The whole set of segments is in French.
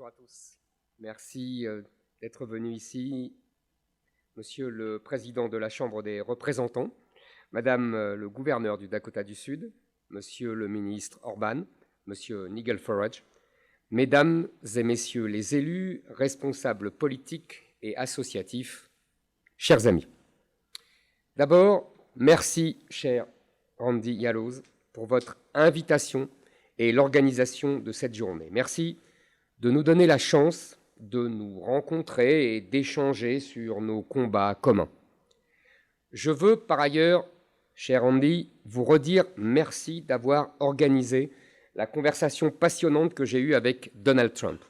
Bonjour à tous. Merci d'être venu ici, Monsieur le Président de la Chambre des représentants, Madame le gouverneur du Dakota du Sud, Monsieur le ministre Orban, Monsieur Nigel Farage, Mesdames et Messieurs les élus, responsables politiques et associatifs, chers amis. D'abord, merci, cher Randy Yaloz, pour votre invitation et l'organisation de cette journée. Merci de nous donner la chance de nous rencontrer et d'échanger sur nos combats communs. Je veux par ailleurs, cher Andy, vous redire merci d'avoir organisé la conversation passionnante que j'ai eue avec Donald Trump.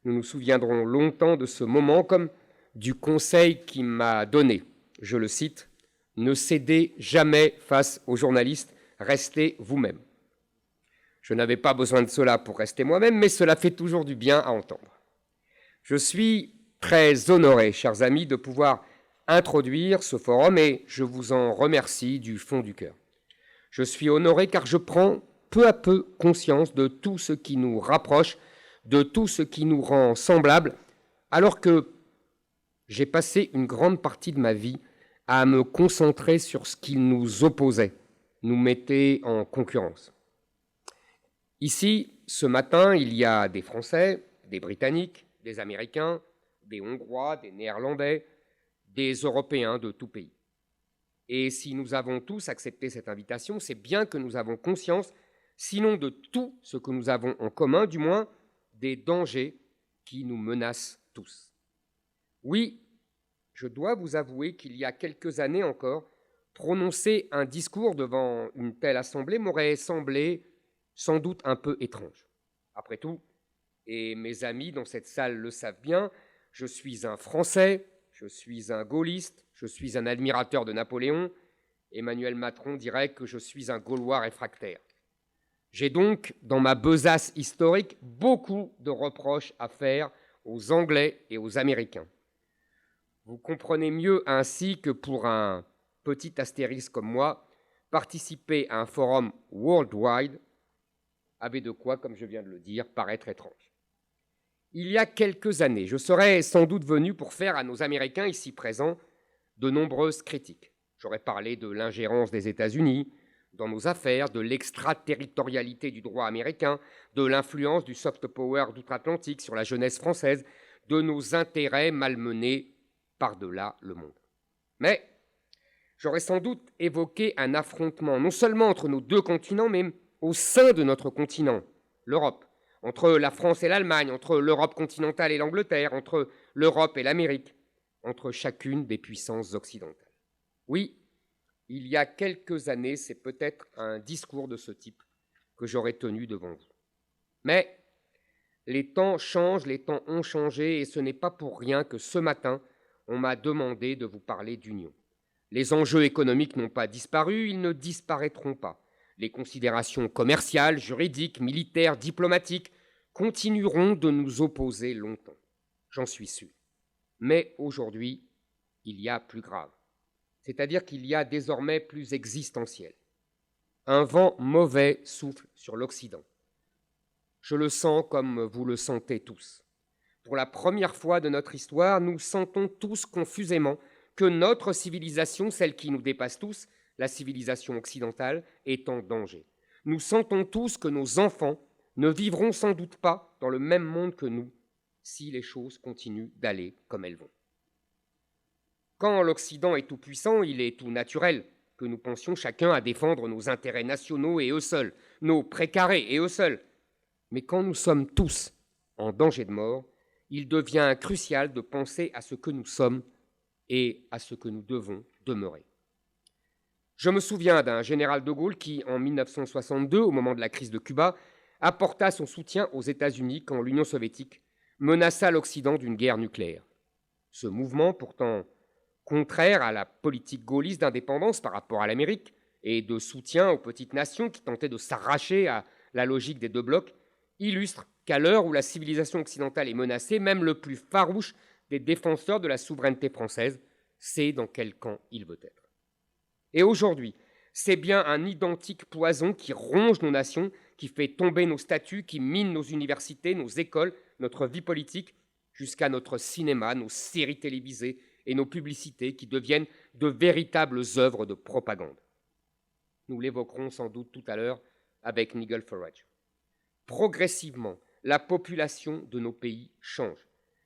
Nous nous souviendrons longtemps de ce moment comme du conseil qu'il m'a donné. Je le cite, « Ne cédez jamais face aux journalistes, restez vous-même ». Je n'avais pas besoin de cela pour rester moi-même, mais cela fait toujours du bien à entendre. Je suis très honoré, chers amis, de pouvoir introduire ce forum et je vous en remercie du fond du cœur. Je suis honoré car je prends peu à peu conscience de tout ce qui nous rapproche, de tout ce qui nous rend semblables, alors que j'ai passé une grande partie de ma vie à me concentrer sur ce qui nous opposait, nous mettait en concurrence. Ici, ce matin, il y a des Français, des Britanniques, des Américains, des Hongrois, des Néerlandais, des Européens de tout pays. Et si nous avons tous accepté cette invitation, c'est bien que nous avons conscience, sinon de tout ce que nous avons en commun, du moins des dangers qui nous menacent tous. Oui, je dois vous avouer qu'il y a quelques années encore, prononcer un discours devant une telle assemblée m'aurait semblé sans doute un peu étrange. Après tout, et mes amis dans cette salle le savent bien, je suis un Français, je suis un gaulliste, je suis un admirateur de Napoléon. Emmanuel Macron dirait que je suis un Gaulois réfractaire. J'ai donc, dans ma besace historique, beaucoup de reproches à faire aux Anglais et aux Américains. Vous comprenez mieux ainsi que pour un petit astérisque comme moi, participer à un forum worldwide avait de quoi, comme je viens de le dire, paraître étrange. Il y a quelques années, je serais sans doute venu pour faire à nos Américains ici présents de nombreuses critiques. J'aurais parlé de l'ingérence des États-Unis dans nos affaires, de l'extraterritorialité du droit américain, de l'influence du soft power d'outre-Atlantique sur la jeunesse française, de nos intérêts malmenés par-delà le monde. Mais j'aurais sans doute évoqué un affrontement non seulement entre nos deux continents, mais au sein de notre continent, l'Europe, entre la France et l'Allemagne, entre l'Europe continentale et l'Angleterre, entre l'Europe et l'Amérique, entre chacune des puissances occidentales. Oui, il y a quelques années, c'est peut-être un discours de ce type que j'aurais tenu devant vous. Mais les temps changent, les temps ont changé, et ce n'est pas pour rien que ce matin, on m'a demandé de vous parler d'union. Les enjeux économiques n'ont pas disparu, ils ne disparaîtront pas. Les considérations commerciales, juridiques, militaires, diplomatiques continueront de nous opposer longtemps. J'en suis sûr. Mais aujourd'hui, il y a plus grave. C'est-à-dire qu'il y a désormais plus existentiel. Un vent mauvais souffle sur l'Occident. Je le sens comme vous le sentez tous. Pour la première fois de notre histoire, nous sentons tous confusément que notre civilisation, celle qui nous dépasse tous, la civilisation occidentale, est en danger. Nous sentons tous que nos enfants ne vivront sans doute pas dans le même monde que nous si les choses continuent d'aller comme elles vont. Quand l'Occident est tout puissant, il est tout naturel que nous pensions chacun à défendre nos intérêts nationaux et eux seuls, nos précarés et eux seuls. Mais quand nous sommes tous en danger de mort, il devient crucial de penser à ce que nous sommes et à ce que nous devons demeurer. Je me souviens d'un général de Gaulle qui, en 1962, au moment de la crise de Cuba, apporta son soutien aux États-Unis quand l'Union soviétique menaça l'Occident d'une guerre nucléaire. Ce mouvement, pourtant contraire à la politique gaulliste d'indépendance par rapport à l'Amérique et de soutien aux petites nations qui tentaient de s'arracher à la logique des deux blocs, illustre qu'à l'heure où la civilisation occidentale est menacée, même le plus farouche des défenseurs de la souveraineté française sait dans quel camp il veut être. Et aujourd'hui, c'est bien un identique poison qui ronge nos nations, qui fait tomber nos statuts, qui mine nos universités, nos écoles, notre vie politique jusqu'à notre cinéma, nos séries télévisées et nos publicités qui deviennent de véritables œuvres de propagande. Nous l'évoquerons sans doute tout à l'heure avec Nigel Farage. Progressivement, la population de nos pays change.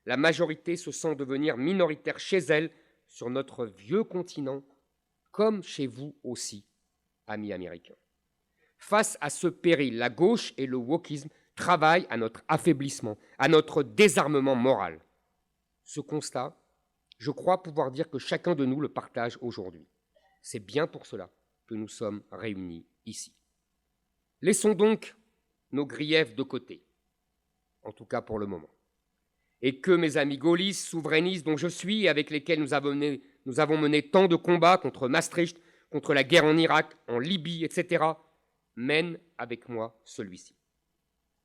La majorité se sent devenir minoritaire chez elle, sur notre vieux continent, comme chez vous aussi, amis américains. Face à ce péril, la gauche et le wokisme travaillent à notre affaiblissement, à notre désarmement moral. Ce constat, je crois pouvoir dire que chacun de nous le partage aujourd'hui. C'est bien pour cela que nous sommes réunis ici. Laissons donc nos griefs de côté, en tout cas pour le moment, et que mes amis gaullistes, souverainistes dont je suis, et avec lesquels nous avons mené tant de combats contre Maastricht, contre la guerre en Irak, en Libye, etc., mènent avec moi celui-ci.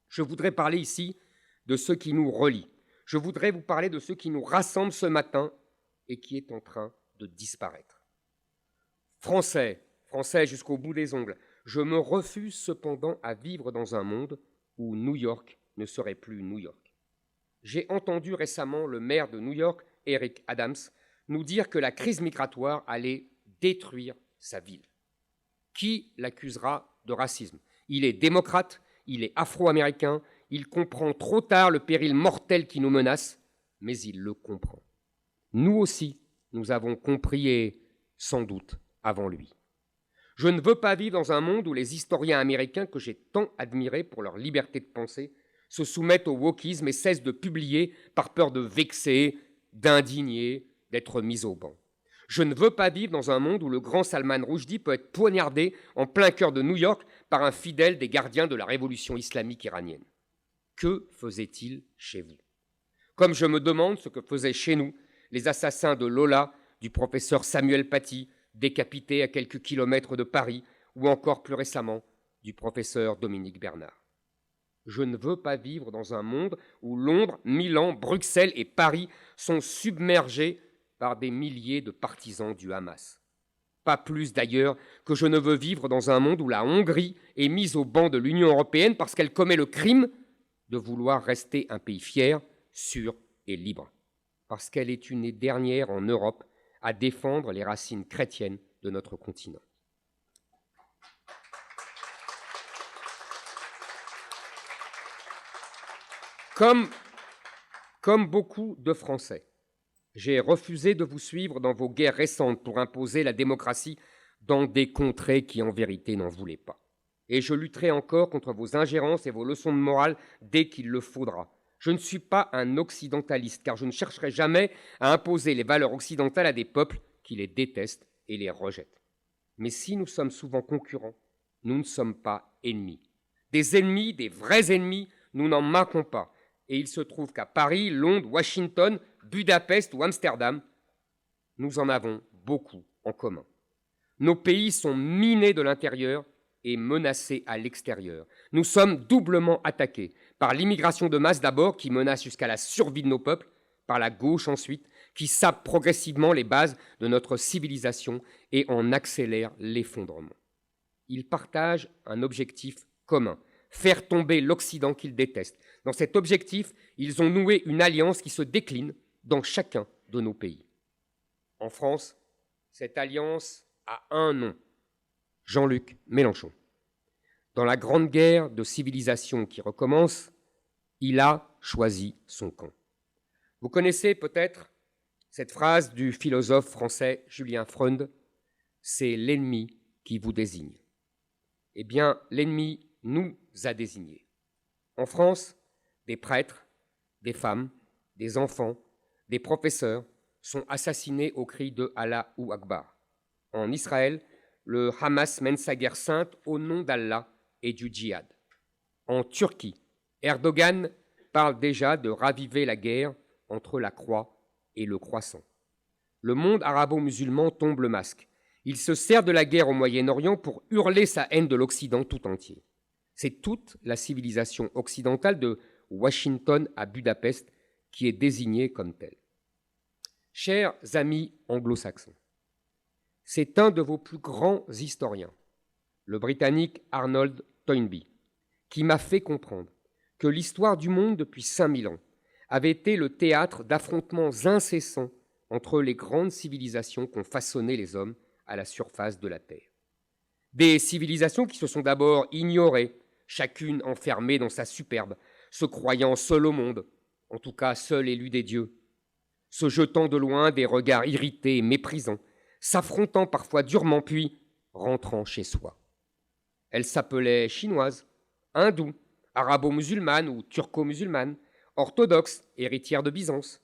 Je voudrais parler ici de ce qui nous relie. Je voudrais vous parler de ce qui nous rassemble ce matin et qui est en train de disparaître. Français jusqu'au bout des ongles, je me refuse cependant à vivre dans un monde où New York ne serait plus New York. J'ai entendu récemment le maire de New York, Eric Adams, nous dire que la crise migratoire allait détruire sa ville. Qui l'accusera de racisme? Il est démocrate, il est afro-américain, il comprend trop tard le péril mortel qui nous menace, mais il le comprend. Nous aussi, nous avons compris et sans doute avant lui. Je ne veux pas vivre dans un monde où les historiens américains que j'ai tant admirés pour leur liberté de penser se soumettent au wokisme et cessent de publier par peur de vexer, d'indigner, d'être mis au banc. Je ne veux pas vivre dans un monde où le grand Salman Rushdie peut être poignardé en plein cœur de New York par un fidèle des gardiens de la révolution islamique iranienne. Que faisait-il chez vous? Comme je me demande ce que faisaient chez nous les assassins de Lola, du professeur Samuel Paty, décapité à quelques kilomètres de Paris, ou encore plus récemment du professeur Dominique Bernard. Je ne veux pas vivre dans un monde où Londres, Milan, Bruxelles et Paris sont submergés par des milliers de partisans du Hamas. Pas plus d'ailleurs que je ne veux vivre dans un monde où la Hongrie est mise au banc de l'Union européenne parce qu'elle commet le crime de vouloir rester un pays fier, sûr et libre, parce qu'elle est une des dernières en Europe à défendre les racines chrétiennes de notre continent. Comme beaucoup de Français, j'ai refusé de vous suivre dans vos guerres récentes pour imposer la démocratie dans des contrées qui, en vérité, n'en voulaient pas. Et je lutterai encore contre vos ingérences et vos leçons de morale dès qu'il le faudra. Je ne suis pas un occidentaliste, car je ne chercherai jamais à imposer les valeurs occidentales à des peuples qui les détestent et les rejettent. Mais si nous sommes souvent concurrents, nous ne sommes pas ennemis. Des ennemis, des vrais ennemis, nous n'en manquons pas. Et il se trouve qu'à Paris, Londres, Washington, Budapest ou Amsterdam, nous en avons beaucoup en commun. Nos pays sont minés de l'intérieur et menacés à l'extérieur. Nous sommes doublement attaqués, par l'immigration de masse d'abord, qui menace jusqu'à la survie de nos peuples, par la gauche ensuite, qui sape progressivement les bases de notre civilisation et en accélère l'effondrement. Ils partagent un objectif commun, faire tomber l'Occident qu'ils détestent. Dans cet objectif, ils ont noué une alliance qui se décline dans chacun de nos pays. En France, cette alliance a un nom, Jean-Luc Mélenchon. Dans la grande guerre de civilisation qui recommence, il a choisi son camp. Vous connaissez peut-être cette phrase du philosophe français Julien Freund, « c'est l'ennemi qui vous désigne ». Eh bien, l'ennemi nous a désignés. En France, des prêtres, des femmes, des enfants, des professeurs sont assassinés au cri de Allahu Akbar. En Israël, le Hamas mène sa guerre sainte au nom d'Allah et du djihad. En Turquie, Erdogan parle déjà de raviver la guerre entre la croix et le croissant. Le monde arabo-musulman tombe le masque. Il se sert de la guerre au Moyen-Orient pour hurler sa haine de l'Occident tout entier. C'est toute la civilisation occidentale de Washington à Budapest qui est désignée comme telle. Chers amis anglo-saxons, c'est un de vos plus grands historiens, le Britannique Arnold Toynbee, qui m'a fait comprendre que l'histoire du monde depuis 5000 ans avait été le théâtre d'affrontements incessants entre les grandes civilisations qu'ont façonné les hommes à la surface de la Terre. Des civilisations qui se sont d'abord ignorées, chacune enfermée dans sa superbe, se croyant seule au monde, en tout cas seule élue des dieux, se jetant de loin des regards irrités et méprisants, s'affrontant parfois durement, puis rentrant chez soi. Elles s'appelaient chinoises, hindoues, arabo-musulmanes ou turco-musulmanes, orthodoxes, héritières de Byzance,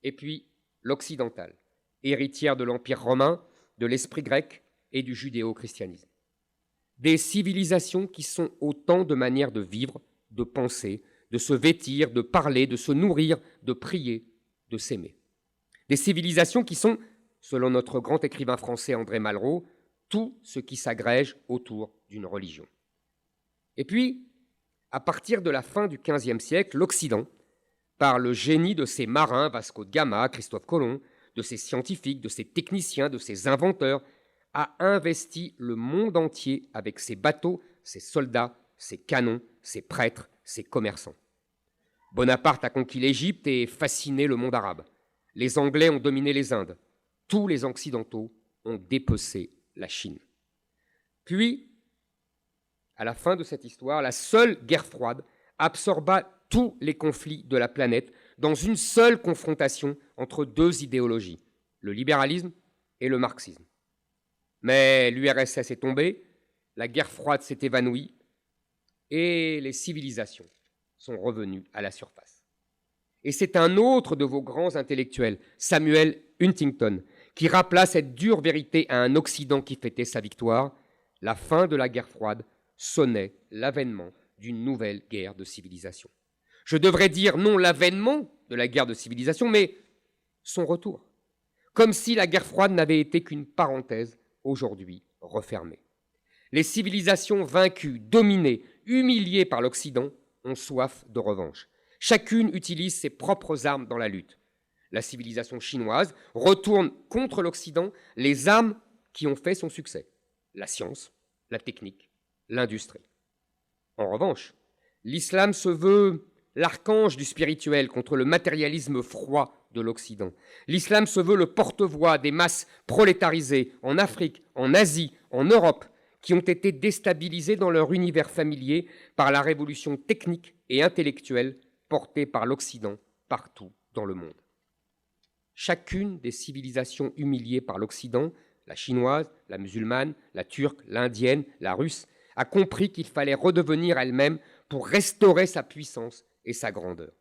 et puis l'occidentale, héritière de l'Empire romain, de l'esprit grec et du judéo-christianisme. Des civilisations qui sont autant de manières de vivre, de penser, de se vêtir, de parler, de se nourrir, de prier, de s'aimer. Des civilisations qui sont, selon notre grand écrivain français André Malraux, tout ce qui s'agrège autour d'une religion. Et puis, à partir de la fin du XVe siècle, l'Occident, par le génie de ses marins, Vasco de Gama, Christophe Colomb, de ses scientifiques, de ses techniciens, de ses inventeurs, a investi le monde entier avec ses bateaux, ses soldats, ses canons, ses prêtres, ses commerçants. Bonaparte a conquis l'Égypte et fasciné le monde arabe. Les Anglais ont dominé les Indes. Tous les Occidentaux ont dépecé la Chine. Puis, à la fin de cette histoire, la seule guerre froide absorba tous les conflits de la planète dans une seule confrontation entre deux idéologies, le libéralisme et le marxisme. Mais l'URSS est tombée, la guerre froide s'est évanouie et les civilisations sont revenues à la surface. Et c'est un autre de vos grands intellectuels, Samuel Huntington, qui rappela cette dure vérité à un Occident qui fêtait sa victoire. La fin de la guerre froide sonnait l'avènement d'une nouvelle guerre de civilisation. Je devrais dire non l'avènement de la guerre de civilisation, mais son retour. Comme si la guerre froide n'avait été qu'une parenthèse, aujourd'hui refermée. Les civilisations vaincues, dominées, humiliées par l'Occident ont soif de revanche. Chacune utilise ses propres armes dans la lutte. La civilisation chinoise retourne contre l'Occident les armes qui ont fait son succès, la science, la technique, l'industrie. En revanche, l'islam se veut l'archange du spirituel contre le matérialisme froid de l'Occident. L'islam se veut le porte-voix des masses prolétarisées en Afrique, en Asie, en Europe, qui ont été déstabilisées dans leur univers familier par la révolution technique et intellectuelle portée par l'Occident partout dans le monde. Chacune des civilisations humiliées par l'Occident, la chinoise, la musulmane, la turque, l'indienne, la russe, a compris qu'il fallait redevenir elle-même pour restaurer sa puissance et sa grandeur.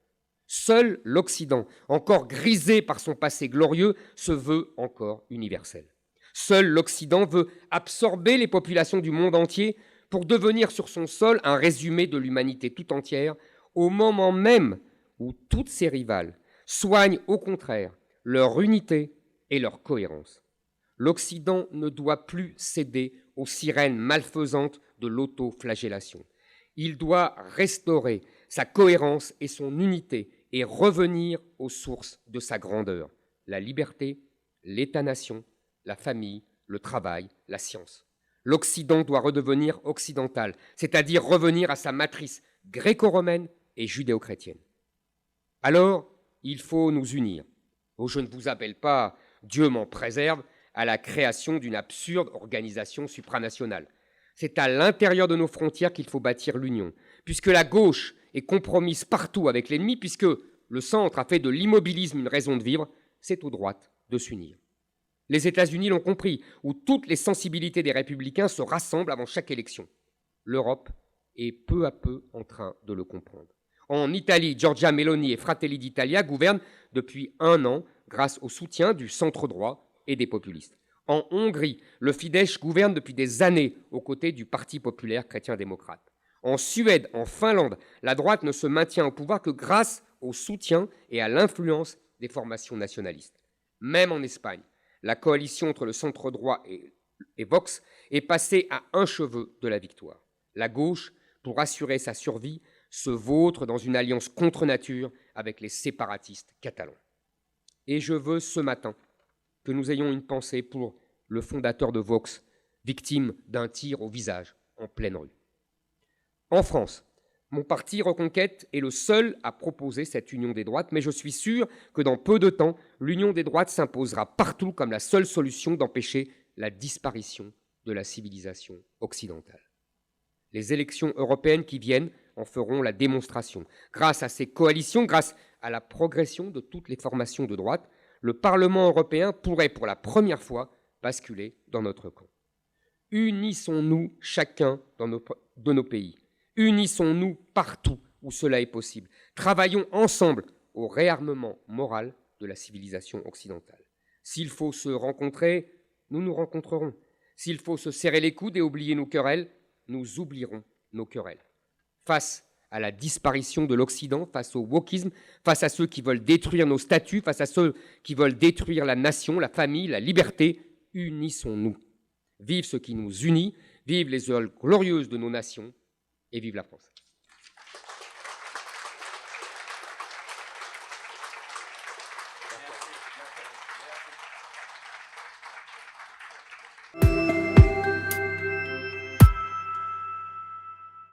Seul l'Occident, encore grisé par son passé glorieux, se veut encore universel. Seul l'Occident veut absorber les populations du monde entier pour devenir sur son sol un résumé de l'humanité tout entière, au moment même où toutes ses rivales soignent au contraire leur unité et leur cohérence. L'Occident ne doit plus céder aux sirènes malfaisantes de l'autoflagellation. Il doit restaurer sa cohérence et son unité et revenir aux sources de sa grandeur, la liberté, l'État-nation, la famille, le travail, la science. L'Occident doit redevenir occidental, c'est-à-dire revenir à sa matrice gréco-romaine et judéo-chrétienne. Alors, il faut nous unir. Oh, je ne vous appelle pas, Dieu m'en préserve, à la création d'une absurde organisation supranationale. C'est à l'intérieur de nos frontières qu'il faut bâtir l'union, puisque la gauche est compromise partout avec l'ennemi, puisque le centre a fait de l'immobilisme une raison de vivre, c'est aux droites de s'unir. Les États-Unis l'ont compris, où toutes les sensibilités des républicains se rassemblent avant chaque élection. L'Europe est peu à peu en train de le comprendre. En Italie, Giorgia Meloni et Fratelli d'Italia gouvernent depuis 1 an grâce au soutien du centre droit et des populistes. En Hongrie, le Fidesz gouverne depuis des années aux côtés du Parti populaire chrétien-démocrate. En Suède, en Finlande, la droite ne se maintient au pouvoir que grâce au soutien et à l'influence des formations nationalistes. Même en Espagne, la coalition entre le centre droit et Vox est passée à un cheveu de la victoire. La gauche, pour assurer sa survie, se vautre dans une alliance contre nature avec les séparatistes catalans. Et je veux ce matin que nous ayons une pensée pour le fondateur de Vox, victime d'un tir au visage en pleine rue. En France, Mon parti Reconquête est le seul à proposer cette union des droites, mais je suis sûr que dans peu de temps, l'union des droites s'imposera partout comme la seule solution d'empêcher la disparition de la civilisation occidentale. Les élections européennes qui viennent en feront la démonstration. Grâce à ces coalitions, grâce à la progression de toutes les formations de droite, le Parlement européen pourrait pour la première fois basculer dans notre camp. Unissons-nous chacun de nos pays. Unissons-nous partout où cela est possible. Travaillons ensemble au réarmement moral de la civilisation occidentale. S'il faut se rencontrer, nous nous rencontrerons. S'il faut se serrer les coudes et oublier nos querelles, nous oublierons nos querelles. Face à la disparition de l'Occident, face au wokisme, face à ceux qui veulent détruire nos statuts, face à ceux qui veulent détruire la nation, la famille, la liberté, unissons-nous. Vive ce qui nous unit, vive les heures glorieuses de nos nations, et vive la France. Merci.